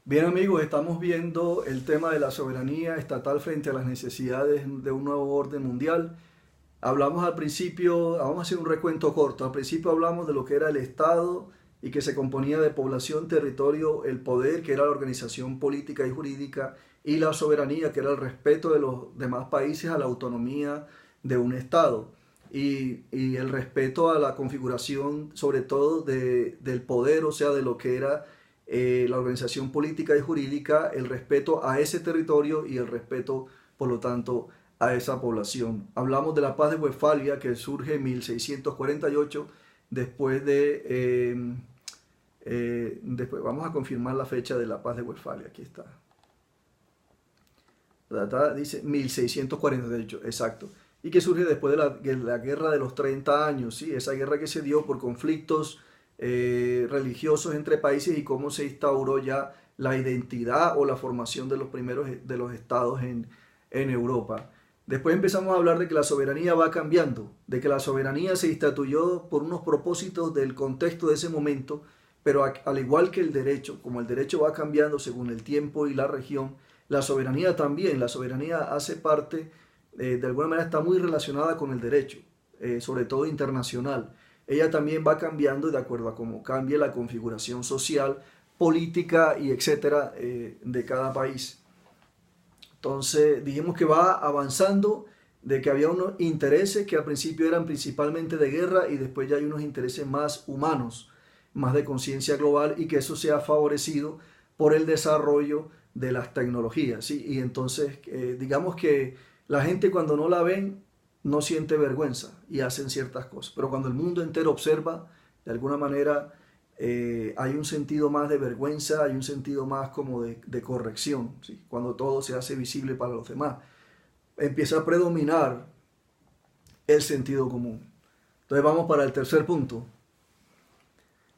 Bien amigos, estamos viendo el tema de la soberanía estatal frente a las necesidades de un nuevo orden mundial. Hablamos al principio, vamos a hacer un recuento corto. Al principio hablamos de lo que era el Estado y que se componía de población, territorio, el poder, que era la organización política y jurídica, y la soberanía, que era el respeto de los demás países a la autonomía de un Estado. Y el respeto a la configuración, sobre todo del poder, o sea, de lo que era la organización política y jurídica, el respeto a ese territorio y el respeto, por lo tanto, a esa población. Hablamos de la paz de Westfalia que surge en 1648 después después vamos a confirmar la fecha de la paz de Westfalia, aquí está. La data dice 1648, exacto. Y que surge después de la guerra de los 30 años, ¿sí? Esa guerra que se dio por conflictos religiosos entre países y cómo se instauró ya la identidad o la formación de los primeros de los estados en Europa. Después empezamos a hablar de que la soberanía va cambiando, de que la soberanía se instituyó por unos propósitos del contexto de ese momento, pero al igual que el derecho, como el derecho va cambiando según el tiempo y la región, la soberanía también, la soberanía hace parte, de alguna manera está muy relacionada con el derecho, sobre todo internacional. Ella también va cambiando de acuerdo a cómo cambie la configuración social, política y etcétera de cada país. Entonces dijimos que va avanzando, de que había unos intereses que al principio eran principalmente de guerra y después ya hay unos intereses más humanos, más de conciencia global y que eso se ha favorecido por el desarrollo de las tecnologías, ¿sí? Y entonces digamos que la gente cuando no la ven no siente vergüenza y hacen ciertas cosas, pero cuando el mundo entero observa, de alguna manera hay un sentido más de vergüenza, hay un sentido más como de corrección, ¿sí? Cuando todo se hace visible para los demás. Empieza a predominar el sentido común. Entonces vamos para el tercer punto.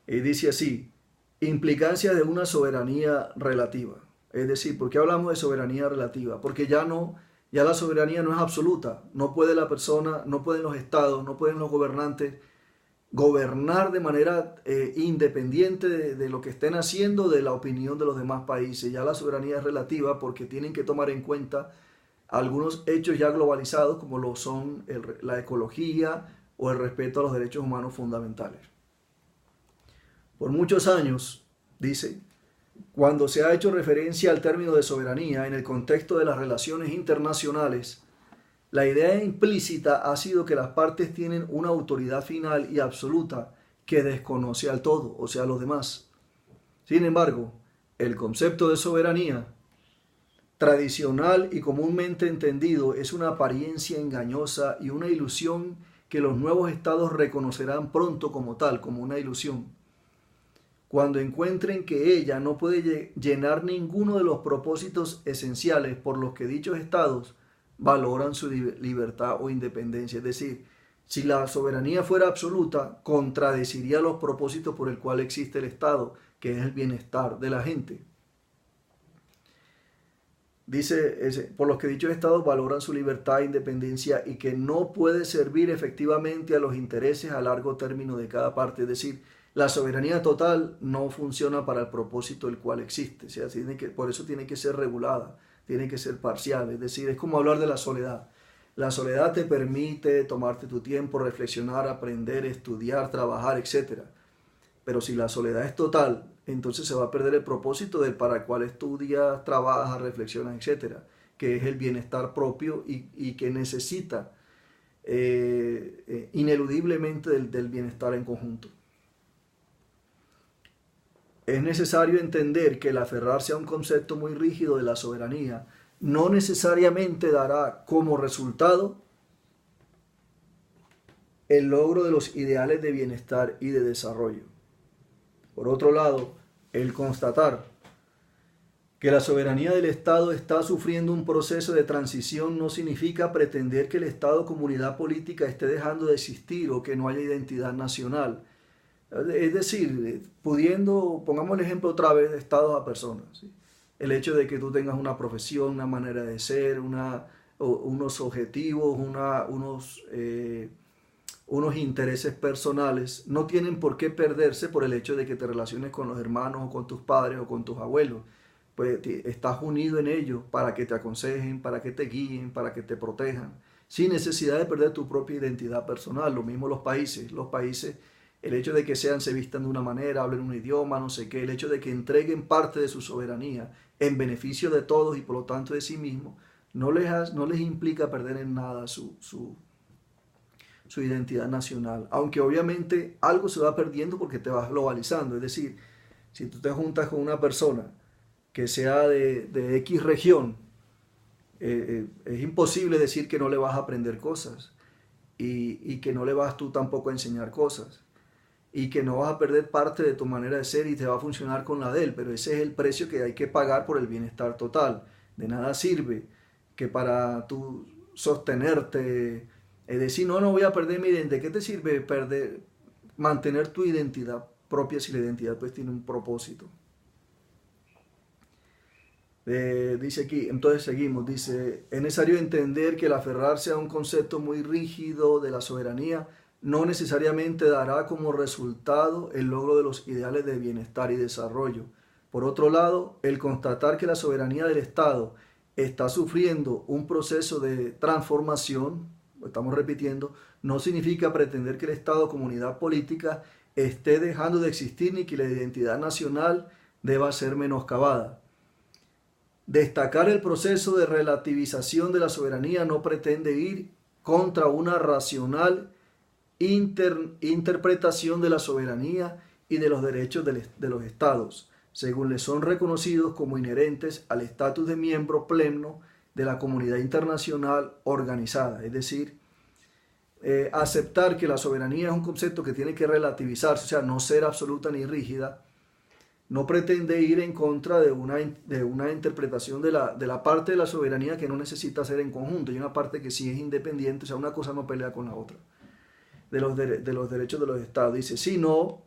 Y dice así, implicancia de una soberanía relativa. Es decir, ¿por qué hablamos de soberanía relativa? Porque ya la soberanía no es absoluta. No puede la persona, no pueden los estados, no pueden los gobernantes gobernar de manera independiente de lo que estén haciendo, de la opinión de los demás países. Ya la soberanía es relativa porque tienen que tomar en cuenta algunos hechos ya globalizados como lo son la ecología o el respeto a los derechos humanos fundamentales. Por muchos años, dice, cuando se ha hecho referencia al término de soberanía en el contexto de las relaciones internacionales, la idea implícita ha sido que las partes tienen una autoridad final y absoluta que desconoce al todo, o sea, a los demás. Sin embargo, el concepto de soberanía, tradicional y comúnmente entendido, es una apariencia engañosa y una ilusión que los nuevos estados reconocerán pronto como tal, como una ilusión. Cuando encuentren que ella no puede llenar ninguno de los propósitos esenciales por los que dichos estados valoran su libertad o independencia. Es decir, si la soberanía fuera absoluta, contradeciría los propósitos por el cual existe el Estado, que es el bienestar de la gente. Dice, por los que dichos estados valoran su libertad e independencia y que no puede servir efectivamente a los intereses a largo término de cada parte. Es decir, la soberanía total no funciona para el propósito el cual existe. O sea, por eso tiene que ser regulada, tiene que ser parcial. Es decir, es como hablar de la soledad. La soledad te permite tomarte tu tiempo, reflexionar, aprender, estudiar, trabajar, etc. Pero si la soledad es total, entonces se va a perder el propósito del para el cual estudias, trabajas, reflexionas, etcétera, que es el bienestar propio y que necesita ineludiblemente del bienestar en conjunto. Es necesario entender que el aferrarse a un concepto muy rígido de la soberanía no necesariamente dará como resultado el logro de los ideales de bienestar y de desarrollo. Por otro lado, el constatar que la soberanía del Estado está sufriendo un proceso de transición no significa pretender que el Estado comunidad política esté dejando de existir o que no haya identidad nacional. Es decir, pongamos el ejemplo otra vez de estados a personas. ¿Sí? El hecho de que tú tengas una profesión, una manera de ser, unos objetivos, unos intereses personales, no tienen por qué perderse por el hecho de que te relaciones con los hermanos o con tus padres o con tus abuelos. pues estás unido en ellos para que te aconsejen, para que te guíen, para que te protejan, sin necesidad de perder tu propia identidad personal. Lo mismo los países, el hecho de que se vistan de una manera, hablen un idioma, no sé qué, el hecho de que entreguen parte de su soberanía en beneficio de todos y por lo tanto de sí mismos, no les implica perder en nada su identidad nacional, aunque obviamente algo se va perdiendo porque te vas globalizando. Es decir, si tú te juntas con una persona que sea de X región, es imposible decir que no le vas a aprender cosas y que no le vas tú tampoco a enseñar cosas y que no vas a perder parte de tu manera de ser y te va a funcionar con la de él, pero ese es el precio que hay que pagar por el bienestar total. De nada sirve que para tú sostenerte, es decir, no, no voy a perder mi identidad. ¿Qué te sirve mantener tu identidad propia si la identidad pues tiene un propósito? Dice aquí, entonces seguimos, dice, es necesario entender que el aferrarse a un concepto muy rígido de la soberanía no necesariamente dará como resultado el logro de los ideales de bienestar y desarrollo. Por otro lado, el constatar que la soberanía del Estado está sufriendo un proceso de transformación, lo estamos repitiendo, no significa pretender que el Estado como unidad política esté dejando de existir ni que la identidad nacional deba ser menoscabada. Destacar el proceso de relativización de la soberanía no pretende ir contra una racional interpretación de la soberanía y de los derechos de los estados, según les son reconocidos como inherentes al estatus de miembro pleno de la comunidad internacional organizada. Es decir, aceptar que la soberanía es un concepto que tiene que relativizarse, o sea, no ser absoluta ni rígida, no pretende ir en contra de una interpretación de la parte de la soberanía que no necesita ser en conjunto, y una parte que sí es independiente, o sea, una cosa no pelea con la otra, de los derechos de los estados. Dice, sino,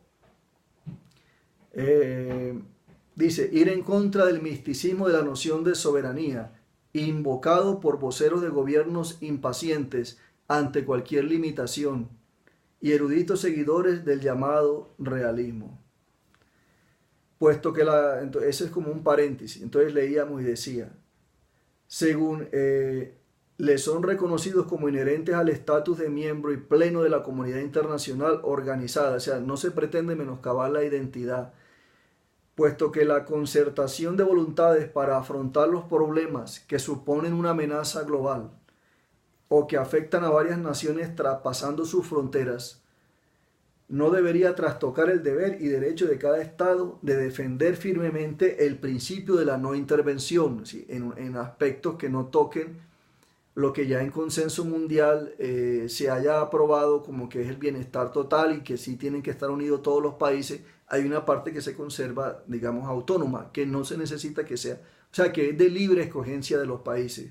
dice, ir en contra del misticismo de la noción de soberanía, invocado por voceros de gobiernos impacientes ante cualquier limitación, y eruditos seguidores del llamado realismo. Puesto que ese es como un paréntesis, entonces leíamos y decía, según le son reconocidos como inherentes al estatus de miembro y pleno de la comunidad internacional organizada, o sea, no se pretende menoscabar la identidad, puesto que la concertación de voluntades para afrontar los problemas que suponen una amenaza global o que afectan a varias naciones traspasando sus fronteras, no debería trastocar el deber y derecho de cada Estado de defender firmemente el principio de la no intervención, ¿sí? en aspectos que no toquen lo que ya en consenso mundial se haya aprobado como que es el bienestar total y que sí tienen que estar unidos todos los países. Hay una parte que se conserva, digamos, autónoma, que no se necesita que sea, o sea, que es de libre escogencia de los países.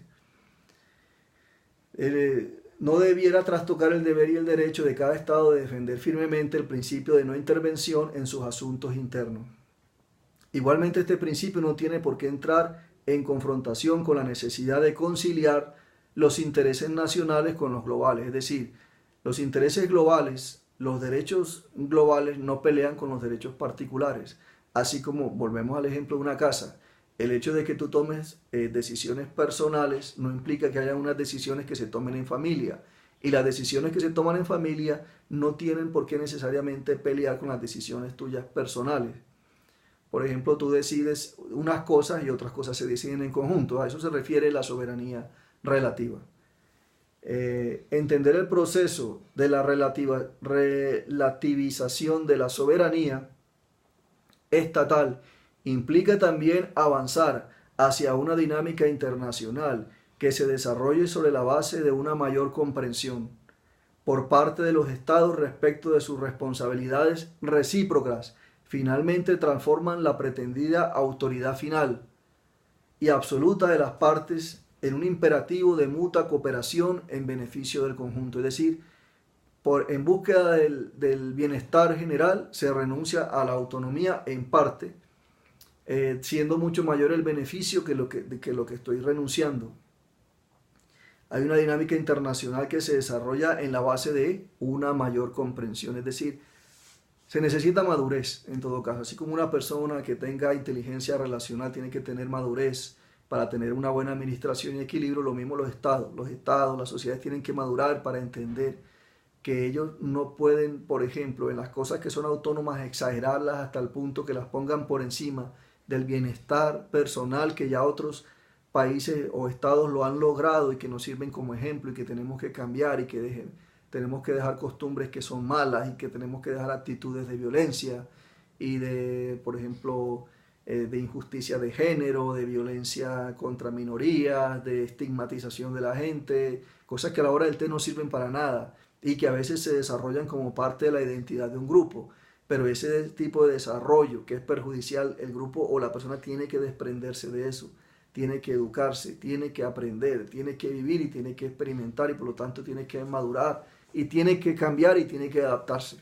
No debiera trastocar el deber y el derecho de cada Estado de defender firmemente el principio de no intervención en sus asuntos internos. Igualmente, este principio no tiene por qué entrar en confrontación con la necesidad de conciliar los intereses nacionales con los globales. Es decir, los intereses globales, los derechos globales no pelean con los derechos particulares. Así como, volvemos al ejemplo de una casa, el hecho de que tú tomes decisiones personales no implica que haya unas decisiones que se tomen en familia. Y las decisiones que se toman en familia no tienen por qué necesariamente pelear con las decisiones tuyas personales. Por ejemplo, tú decides unas cosas y otras cosas se deciden en conjunto. A eso se refiere la soberanía relativa. Entender el proceso de la relativización de la soberanía estatal implica también avanzar hacia una dinámica internacional que se desarrolle sobre la base de una mayor comprensión por parte de los estados respecto de sus responsabilidades recíprocas. Finalmente transforman la pretendida autoridad final y absoluta de las partes en un imperativo de mutua cooperación en beneficio del conjunto. Es decir, en búsqueda del bienestar general se renuncia a la autonomía en parte, siendo mucho mayor el beneficio que lo que estoy renunciando. Hay una dinámica internacional que se desarrolla en la base de una mayor comprensión, es decir, Se necesita madurez en todo caso, así como una persona que tenga inteligencia relacional tiene que tener madurez para tener una buena administración y equilibrio, lo mismo los estados, las sociedades tienen que madurar para entender que ellos no pueden, por ejemplo, en las cosas que son autónomas, exagerarlas hasta el punto que las pongan por encima del bienestar personal que ya otros países o estados lo han logrado y que nos sirven como ejemplo y que tenemos que cambiar y que tenemos que dejar costumbres que son malas y que tenemos que dejar actitudes de violencia y de, por ejemplo, de injusticia de género, de violencia contra minorías, de estigmatización de la gente, cosas que a la hora del té no sirven para nada y que a veces se desarrollan como parte de la identidad de un grupo. Pero ese tipo de desarrollo que es perjudicial, el grupo o la persona tiene que desprenderse de eso, tiene que educarse, tiene que aprender, tiene que vivir y tiene que experimentar y por lo tanto tiene que madurar y tiene que cambiar y tiene que adaptarse.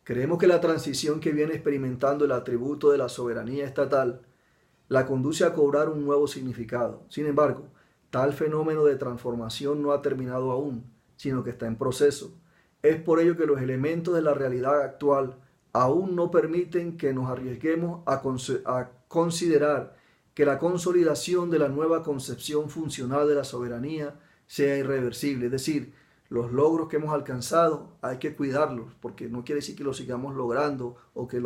Creemos que la transición que viene experimentando el atributo de la soberanía estatal la conduce a cobrar un nuevo significado. Sin embargo, tal fenómeno de transformación no ha terminado aún, sino que está en proceso. Es por ello que los elementos de la realidad actual aún no permiten que nos arriesguemos a considerar que la consolidación de la nueva concepción funcional de la soberanía sea irreversible. Es decir, los logros que hemos alcanzado hay que cuidarlos, porque no quiere decir que los sigamos logrando o que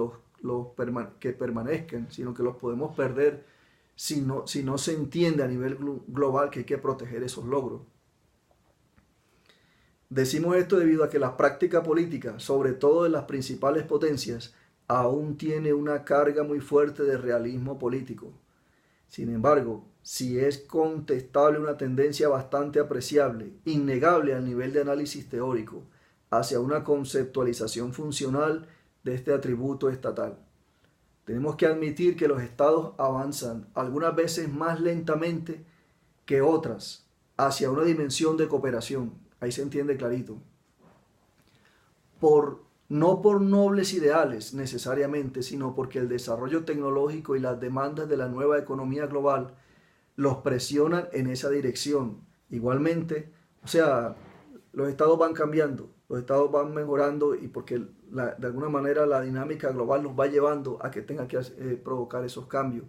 que permanezcan, sino que los podemos perder si no se entiende a nivel global que hay que proteger esos logros. Decimos esto debido a que la práctica política, sobre todo en las principales potencias, aún tiene una carga muy fuerte de realismo político. Sin embargo, si es contestable una tendencia bastante apreciable, innegable al nivel de análisis teórico, hacia una conceptualización funcional de este atributo estatal. Tenemos que admitir que los estados avanzan algunas veces más lentamente que otras hacia una dimensión de cooperación. Ahí se entiende clarito. No por nobles ideales necesariamente, sino porque el desarrollo tecnológico y las demandas de la nueva economía global los presionan en esa dirección. Igualmente, o sea, los estados van cambiando, los estados van mejorando y porque de alguna manera la dinámica global los va llevando a que tengan que provocar esos cambios.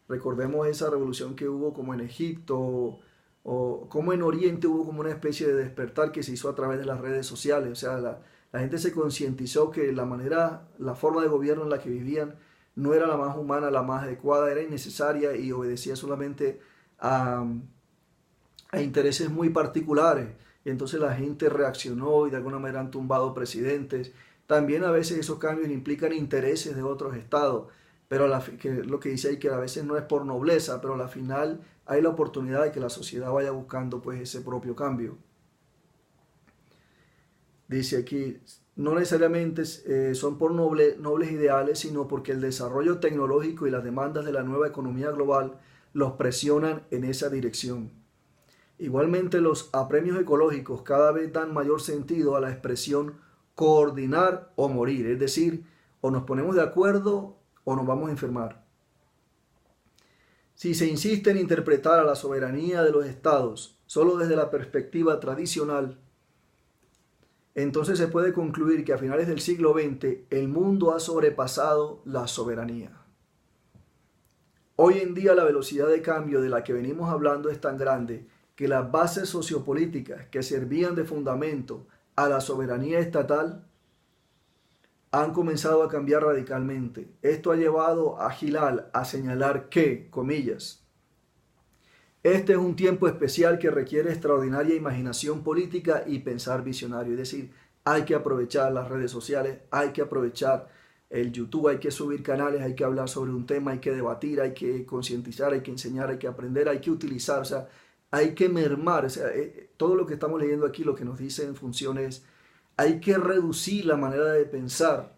Recordemos esa revolución que hubo como en Egipto o como en Oriente hubo como una especie de despertar que se hizo a través de las redes sociales. O sea, la gente se concientizó que la forma de gobierno en la que vivían no era la más humana, la más adecuada, era innecesaria y obedecía solamente a intereses muy particulares. Y entonces la gente reaccionó y de alguna manera han tumbado presidentes. También a veces esos cambios implican intereses de otros estados, pero lo que dice ahí que a veces no es por nobleza, pero al final hay la oportunidad de que la sociedad vaya buscando pues ese propio cambio. Dice aquí, no necesariamente son por nobles ideales, sino porque el desarrollo tecnológico y las demandas de la nueva economía global los presionan en esa dirección. Igualmente, los apremios ecológicos cada vez dan mayor sentido a la expresión coordinar o morir, es decir, o nos ponemos de acuerdo o nos vamos a enfermar. Si se insiste en interpretar a la soberanía de los estados solo desde la perspectiva tradicional, entonces se puede concluir que a finales del siglo XX el mundo ha sobrepasado la soberanía. Hoy en día la velocidad de cambio de la que venimos hablando es tan grande que las bases sociopolíticas que servían de fundamento a la soberanía estatal han comenzado a cambiar radicalmente. Esto ha llevado a Gilal a señalar que, comillas, este es un tiempo especial que requiere extraordinaria imaginación política y pensar visionario. Es decir, hay que aprovechar las redes sociales, hay que aprovechar el YouTube, hay que subir canales, hay que hablar sobre un tema, hay que debatir, hay que concientizar, hay que enseñar, hay que aprender, hay que utilizar, o sea, hay que mermar. O sea, todo lo que estamos leyendo aquí, lo que nos dice en funciones, hay que reducir la manera de pensar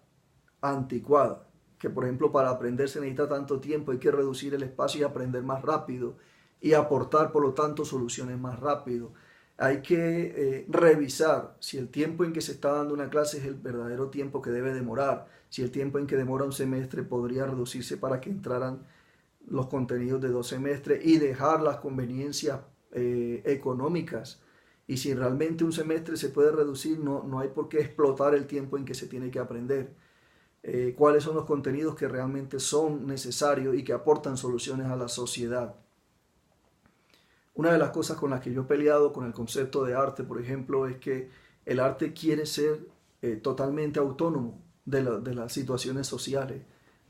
anticuada, que por ejemplo para aprender se necesita tanto tiempo, hay que reducir el espacio y aprender más rápido y aportar por lo tanto soluciones más rápido. Hay que revisar si el tiempo en que se está dando una clase es el verdadero tiempo que debe demorar, si el tiempo en que demora un semestre podría reducirse para que entraran los contenidos de 2 semestres y dejar las conveniencias económicas Y si realmente un semestre se puede reducir, no hay por qué explotar el tiempo en que se tiene que aprender. Cuáles son los contenidos que realmente son necesarios y que aportan soluciones a la sociedad. Una de las cosas con las que yo he peleado con el concepto de arte, por ejemplo, es que el arte quiere ser totalmente autónomo de las situaciones sociales.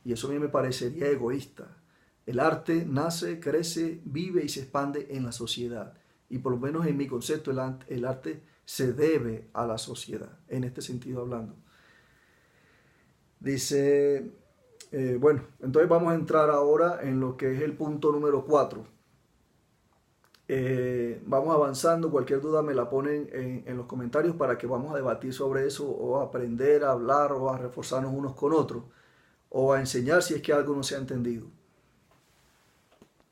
Y eso a mí me parecería egoísta. El arte nace, crece, vive y se expande en la sociedad. Y por lo menos en mi concepto, el arte se debe a la sociedad, en este sentido hablando. Dice, bueno, entonces vamos a entrar ahora en lo que es el punto número 4. Vamos avanzando, cualquier duda me la ponen en los comentarios para que vamos a debatir sobre eso o a aprender a hablar o a reforzarnos unos con otros o a enseñar si es que algo no se ha entendido.